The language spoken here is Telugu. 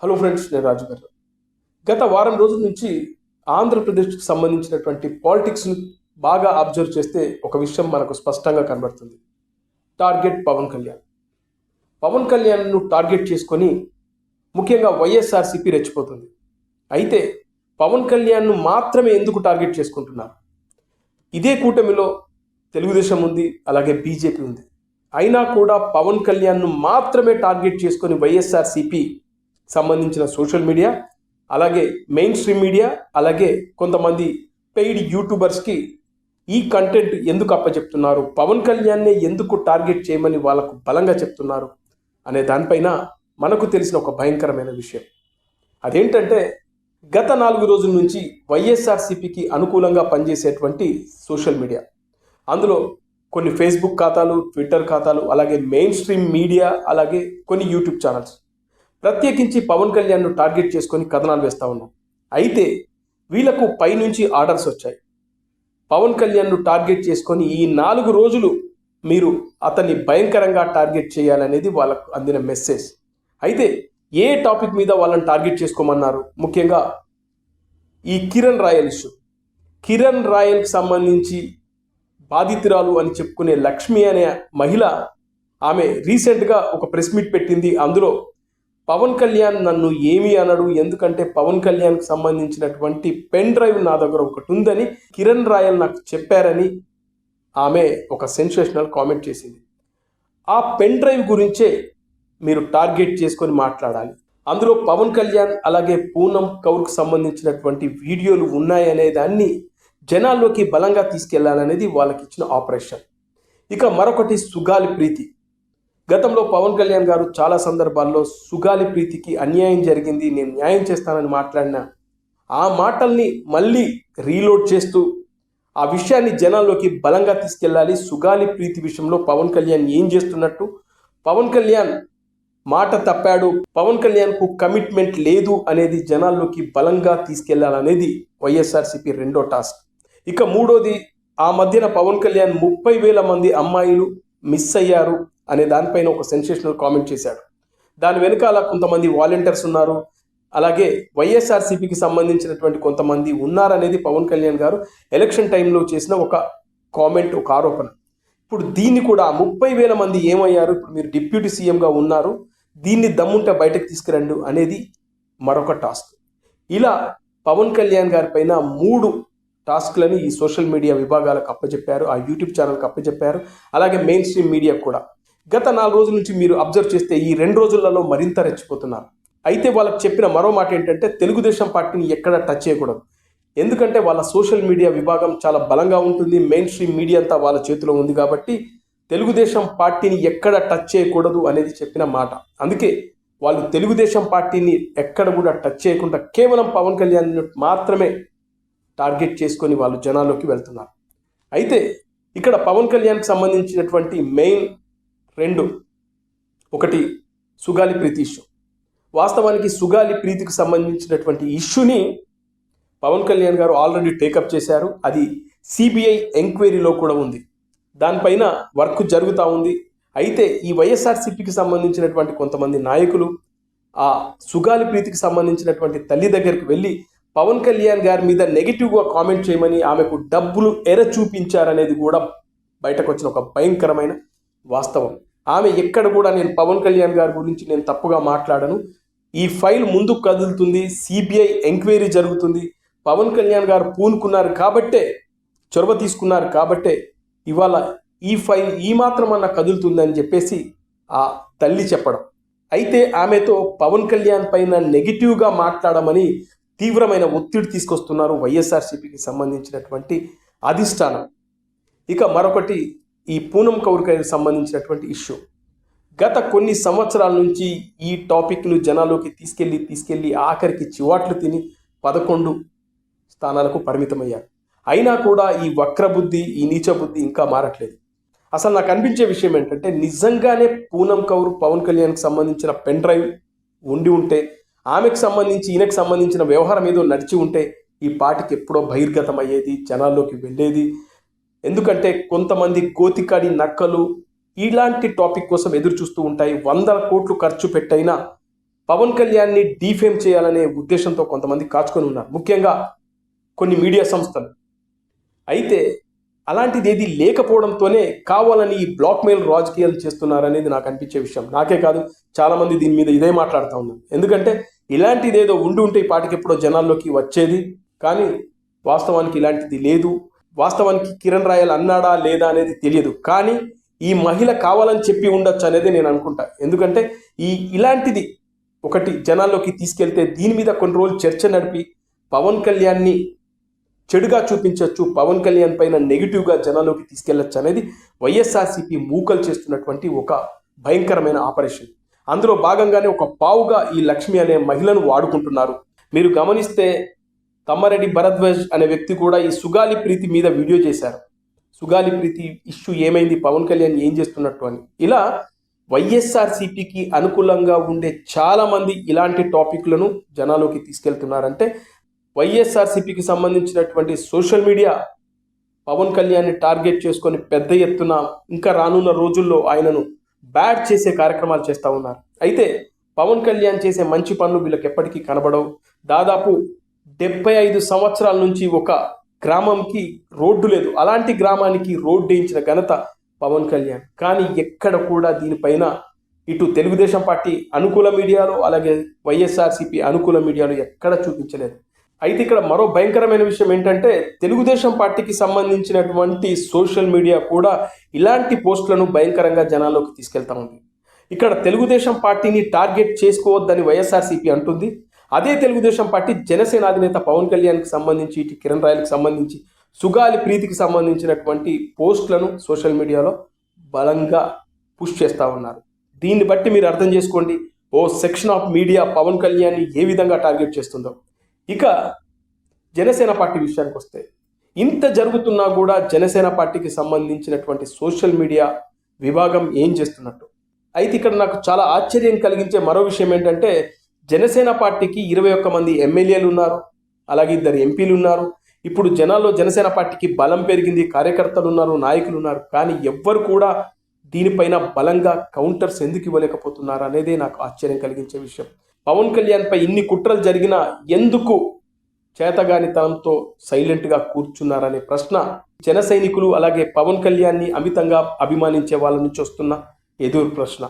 హలో ఫ్రెండ్స్, నేను రాజు గారు. గత వారం రోజుల నుంచి ఆంధ్రప్రదేశ్కి సంబంధించినటువంటి పాలిటిక్స్ను బాగా అబ్జర్వ్ చేస్తే ఒక విషయం మనకు స్పష్టంగా కనబడుతుంది. టార్గెట్ పవన్ కళ్యాణ్. పవన్ కళ్యాణ్ను టార్గెట్ చేసుకొని ముఖ్యంగా వైఎస్ఆర్సీపీ రెచ్చిపోతుంది. అయితే పవన్ కళ్యాణ్ను మాత్రమే ఎందుకు టార్గెట్ చేసుకుంటున్నారు? ఇదే కూటమిలో తెలుగుదేశం ఉంది, అలాగే బీజేపీ ఉంది. అయినా కూడా పవన్ కళ్యాణ్ను మాత్రమే టార్గెట్ చేసుకొని వైఎస్ఆర్సీపీ సంబంధించిన సోషల్ మీడియా, అలాగే మెయిన్ స్ట్రీమ్ మీడియా, అలాగే కొంతమంది పెయిడ్ యూట్యూబర్స్కి ఈ కంటెంట్ ఎందుకు అప్పచెప్తున్నారు, పవన్ కళ్యాణ్నే ఎందుకు టార్గెట్ చేయమని వాళ్ళకు బలంగా చెప్తున్నారు అనే దానిపైన మనకు తెలిసిన ఒక భయంకరమైన విషయం. అదేంటంటే గత 4 రోజుల నుంచి వైఎస్ఆర్సీపీకి అనుకూలంగా పనిచేసేటువంటి సోషల్ మీడియా, అందులో కొన్ని ఫేస్బుక్ ఖాతాలు, ట్విట్టర్ ఖాతాలు, అలాగే మెయిన్ స్ట్రీమ్ మీడియా, అలాగే కొన్ని యూట్యూబ్ ఛానల్స్ ప్రత్యేకించి పవన్ కళ్యాణ్ను టార్గెట్ చేసుకొని కథనాలు వేస్తూ ఉన్నాం. అయితే వీళ్ళకు పైనుంచి ఆర్డర్స్ వచ్చాయి. పవన్ కళ్యాణ్ను టార్గెట్ చేసుకొని ఈ 4 రోజులు మీరు అతన్ని భయంకరంగా టార్గెట్ చేయాలనేది వాళ్ళకు అందిన మెసేజ్. అయితే ఏ టాపిక్ మీద వాళ్ళని టార్గెట్ చేసుకోమన్నారు? ముఖ్యంగా ఈ కిరణ్ రాయల్ ఇష్యూ. కిరణ్ రాయల్కి సంబంధించి బాధితురాలు అని చెప్పుకునే లక్ష్మి అనే మహిళ, ఆమె రీసెంట్గా ఒక ప్రెస్ మీట్ పెట్టింది. అందులో పవన్ కళ్యాణ్ నన్ను ఏమీ అనడు, ఎందుకంటే పవన్ కళ్యాణ్కి సంబంధించినటువంటి పెన్ డ్రైవ్ నా దగ్గర ఒకటి ఉందని కిరణ్ రాయల్ నాకు చెప్పారని ఆమె ఒక సెన్సేషనల్ కామెంట్ చేసింది. ఆ పెన్ డ్రైవ్ గురించే మీరు టార్గెట్ చేసుకొని మాట్లాడాలి. అందులో పవన్ కళ్యాణ్ అలాగే పూనం కౌర్కు సంబంధించినటువంటి వీడియోలు ఉన్నాయనే దాన్ని జనాల్లోకి బలంగా తీసుకెళ్లాలనేది వాళ్ళకి ఇచ్చిన ఆపరేషన్. ఇక మరొకటి సుగాలి ప్రీతి. గతంలో పవన్ కళ్యాణ్ గారు చాలా సందర్భాల్లో సుగాలి ప్రీతికి అన్యాయం జరిగింది, నేను న్యాయం చేస్తానని మాట్లాడిన ఆ మాటల్ని మళ్ళీ రీలోడ్ చేస్తూ ఆ విషయాన్ని జనాల్లోకి బలంగా తీసుకెళ్ళాలి. సుగాలి ప్రీతి విషయంలో పవన్ కళ్యాణ్ ఏం చేస్తున్నట్టు, పవన్ కళ్యాణ్ మాట తప్పాడు, పవన్ కళ్యాణ్కు కమిట్మెంట్ లేదు అనేది జనాల్లోకి బలంగా తీసుకెళ్లాలనేది వైఎస్ఆర్సీపీ రెండో టాస్క్. ఇక మూడోది, ఆ మధ్యన పవన్ కళ్యాణ్ 30,000 మంది అమ్మాయిలు మిస్ అయ్యారు అనే దానిపైన ఒక సెన్సేషనల్ కామెంట్ చేశాడు. దాని వెనకాల కొంతమంది వాలంటీర్స్ ఉన్నారు, అలాగే వైఎస్ఆర్సీపీకి సంబంధించినటువంటి కొంతమంది ఉన్నారనేది పవన్ కళ్యాణ్ గారు ఎలక్షన్ టైంలో చేసిన ఒక కామెంట్, ఒక ఆరోపణ. ఇప్పుడు దీన్ని కూడా 30,000 మంది ఏమయ్యారు, ఇప్పుడు మీరు డిప్యూటీ సీఎంగా ఉన్నారు, దీన్ని దమ్ముంటే బయటకు తీసుకురండు అనేది మరొక టాస్క్. ఇలా పవన్ కళ్యాణ్ గారి పైన 3 టాస్క్లని ఈ సోషల్ మీడియా విభాగాలకు అప్పచెప్పారు, ఆ యూట్యూబ్ ఛానల్కి అప్పచెప్పారు, అలాగే మెయిన్ స్ట్రీమ్ మీడియా కూడా. గత 4 రోజుల నుంచి మీరు అబ్జర్వ్ చేస్తే ఈ 2 రోజులలో మరింత రెచ్చిపోతున్నారు. అయితే వాళ్ళకి చెప్పిన మరో మాట ఏంటంటే తెలుగుదేశం పార్టీని ఎక్కడ టచ్ చేయకూడదు, ఎందుకంటే వాళ్ళ సోషల్ మీడియా విభాగం చాలా బలంగా ఉంటుంది, మెయిన్ స్ట్రీమ్ మీడియా అంతా వాళ్ళ చేతిలో ఉంది కాబట్టి తెలుగుదేశం పార్టీని ఎక్కడ టచ్ చేయకూడదు అనేది చెప్పిన మాట. అందుకే వాళ్ళు తెలుగుదేశం పార్టీని ఎక్కడ కూడా టచ్ చేయకుండా కేవలం పవన్ కళ్యాణ్ మాత్రమే టార్గెట్ చేసుకొని వాళ్ళు జనాల్లోకి వెళ్తున్నారు. అయితే ఇక్కడ పవన్ కళ్యాణ్కి సంబంధించినటువంటి మెయిన్ 2, ఒకటి సుగాలి ప్రీతి ఇష్యూ. వాస్తవానికి సుగాలి ప్రీతికి సంబంధించినటువంటి ఇష్యూని పవన్ కళ్యాణ్ గారు ఆల్రెడీ టేకప్ చేశారు. అది సిబిఐ ఎంక్వైరీలో కూడా ఉంది, దానిపైన వర్క్ జరుగుతూ ఉంది. అయితే ఈ వైఎస్ఆర్సీపీకి సంబంధించినటువంటి కొంతమంది నాయకులు ఆ సుగాలి ప్రీతికి సంబంధించినటువంటి తల్లి దగ్గరికి వెళ్ళి పవన్ కళ్యాణ్ గారి మీద నెగిటివ్గా కామెంట్ చేయమని ఆమెకు డబ్బులు చూపించారనేది కూడా బయటకు వచ్చిన ఒక భయంకరమైన వాస్తవం. ఆమె ఎక్కడ కూడా నేను పవన్ కళ్యాణ్ గారి గురించి నేను తప్పుగా మాట్లాడను, ఈ ఫైల్ ముందుకు కదులుతుంది, సిబిఐ ఎంక్వైరీ జరుగుతుంది, పవన్ కళ్యాణ్ గారు పూనుకున్నారు కాబట్టే, చొరవ తీసుకున్నారు కాబట్టే ఇవాళ ఈ ఫైల్ ఈ మాత్రమన్నా కదులుతుందని చెప్పేసి ఆ తల్లి చెప్పడం. అయితే ఆమెతో పవన్ కళ్యాణ్ పైన నెగిటివ్గా మాట్లాడమని తీవ్రమైన ఒత్తిడి తీసుకొస్తున్నారు వైఎస్ఆర్సీపీకి సంబంధించినటువంటి అధిష్టానం. ఇక మరొకటి ఈ పూనం కౌర్కి సంబంధించినటువంటి ఇష్యూ. గత కొన్ని సంవత్సరాల నుంచి ఈ టాపిక్ను జనాల్లోకి తీసుకెళ్ళి ఆఖరికి చివాట్లు తిని 11 స్థానాలకు పరిమితమయ్యారు. అయినా కూడా ఈ వక్రబుద్ధి, ఈ నీచ బుద్ధి ఇంకా మారట్లేదు. అసలు నాకు అనిపించే విషయం ఏంటంటే నిజంగానే పూనం కౌర్ పవన్ కళ్యాణ్కి సంబంధించిన పెన్ డ్రైవ్ ఉండి ఉంటే, ఆమెకు సంబంధించి ఈయనకు సంబంధించిన వ్యవహారం ఏదో నడిచి ఉంటే ఈ పార్టీకి ఎప్పుడో బహిర్గతం అయ్యేది, జనాల్లోకి వెళ్ళేది. ఎందుకంటే కొంతమంది గోతికాడి నక్కలు ఇలాంటి టాపిక్ కోసం ఎదురు చూస్తూ ఉంటాయి. 100 కోట్లు ఖర్చు పెట్టైనా పవన్ కళ్యాణ్ని డీఫేమ్ చేయాలనే ఉద్దేశంతో కొంతమంది కాచుకొని ఉన్నారు, ముఖ్యంగా కొన్ని మీడియా సంస్థలు. అయితే అలాంటిది ఏది లేకపోవడంతోనే కావాలని ఈ బ్లాక్మెయిల్ రాజకీయాలు చేస్తున్నారనేది నాకు అనిపించే విషయం. నాకే కాదు, చాలామంది దీని మీద ఇదే మాట్లాడుతూ ఉన్నారు. ఎందుకంటే ఇలాంటిది ఏదో ఉంటే ఈ పాటికి ఎప్పుడో జనాల్లోకి వచ్చేది, కానీ వాస్తవానికి ఇలాంటిది లేదు. వాస్తవానికి కిరణ్ రాయల్ అన్నాడా లేదా అనేది తెలియదు, కానీ ఈ మహిళ కావాలని చెప్పి ఉండొచ్చు అనేది నేను అనుకుంటా. ఎందుకంటే ఇలాంటిది ఒకటి జనాల్లోకి తీసుకెళ్తే దీని మీద కొన్ని రోజులు చర్చ నడిపి పవన్ కళ్యాణ్ని చెడుగా చూపించవచ్చు, పవన్ కళ్యాణ్ పైన నెగిటివ్గా జనాల్లోకి తీసుకెళ్లొచ్చు అనేది వైఎస్ఆర్సీపీ మూకలు చేస్తున్నటువంటి ఒక భయంకరమైన ఆపరేషన్. అందులో భాగంగానే ఒక పావుగా ఈ లక్ష్మి అనే మహిళను వాడుకుంటున్నారు. మీరు గమనిస్తే తమ్మారెడ్డి భరద్వాజ్ అనే వ్యక్తి కూడా ఈ సుగాలి ప్రీతి మీద వీడియో చేశారు. సుగాలి ప్రీతి ఇష్యూ ఏమైంది, పవన్ కళ్యాణ్ ఏం చేస్తున్నట్టు అని. ఇలా వైఎస్ఆర్సీపీకి అనుకూలంగా ఉండే చాలామంది ఇలాంటి టాపిక్లను జనాల్లోకి తీసుకెళ్తున్నారంటే వైఎస్ఆర్సీపీకి సంబంధించినటువంటి సోషల్ మీడియా పవన్ కళ్యాణ్ని టార్గెట్ చేసుకొని పెద్ద ఎత్తున ఇంకా రానున్న రోజుల్లో ఆయనను బ్యాడ్ చేసే కార్యక్రమాలు చేస్తూ ఉన్నారు. అయితే పవన్ కళ్యాణ్ చేసే మంచి పనులు వీళ్ళకి ఎప్పటికీ కనబడవు. దాదాపు 75 సంవత్సరాల నుంచి ఒక గ్రామంకి రోడ్డు లేదు, అలాంటి గ్రామానికి రోడ్డు వేయించిన ఘనత పవన్ కళ్యాణ్. కానీ ఎక్కడ కూడా దీనిపైన ఇటు తెలుగుదేశం పార్టీ అనుకూల మీడియాలో అలాగే వైఎస్ఆర్సీపీ అనుకూల మీడియాలో ఎక్కడ చూపించలేదు. అయితే ఇక్కడ మరో భయంకరమైన విషయం ఏంటంటే తెలుగుదేశం పార్టీకి సంబంధించినటువంటి సోషల్ మీడియా కూడా ఇలాంటి పోస్టులను భయంకరంగా జనాల్లోకి తీసుకెళ్తా ఉంది. ఇక్కడ తెలుగుదేశం పార్టీని టార్గెట్ చేసుకోవద్దని వైఎస్ఆర్సీపీ అంటుంది. అదే తెలుగుదేశం పార్టీ జనసేన అధినేత పవన్ కళ్యాణ్కి సంబంధించి, ఇటు కిరణ్ రాయల్కి సంబంధించి, సుగాలి ప్రీతికి సంబంధించినటువంటి పోస్టులను సోషల్ మీడియాలో బలంగా పుష్ చేస్తూ ఉన్నారు. దీన్ని బట్టి మీరు అర్థం చేసుకోండి ఓ సెక్షన్ ఆఫ్ మీడియా పవన్ కళ్యాణ్ని ఏ విధంగా టార్గెట్ చేస్తుందో. ఇక జనసేన పార్టీ విషయానికి వస్తే ఇంత జరుగుతున్నా కూడా జనసేన పార్టీకి సంబంధించినటువంటి సోషల్ మీడియా విభాగం ఏం చేస్తున్నట్టు. అయితే ఇక్కడ నాకు చాలా ఆశ్చర్యం కలిగించే మరో విషయం ఏంటంటే జనసేన పార్టీకి 21 మంది ఎమ్మెల్యేలు ఉన్నారు, అలాగే 2 ఎంపీలు ఉన్నారు. ఇప్పుడు జనాల్లో జనసేన పార్టీకి బలం పెరిగింది, కార్యకర్తలు ఉన్నారు, నాయకులు ఉన్నారు. కానీ ఎవ్వరు కూడా దీనిపైన బలంగా కౌంటర్స్ ఎందుకు ఇవ్వలేకపోతున్నారు అనేదే నాకు ఆశ్చర్యం కలిగించే విషయం. పవన్ కళ్యాణ్ పై ఇన్ని కుట్రలు జరిగినా ఎందుకు చేతగానితనంతో సైలెంట్గా కూర్చున్నారనే ప్రశ్న జన సైనికులు అలాగే పవన్ కళ్యాణ్ని అమితంగా అభిమానించే వాళ్ళ నుంచి వస్తున్న ఎదురు ప్రశ్న.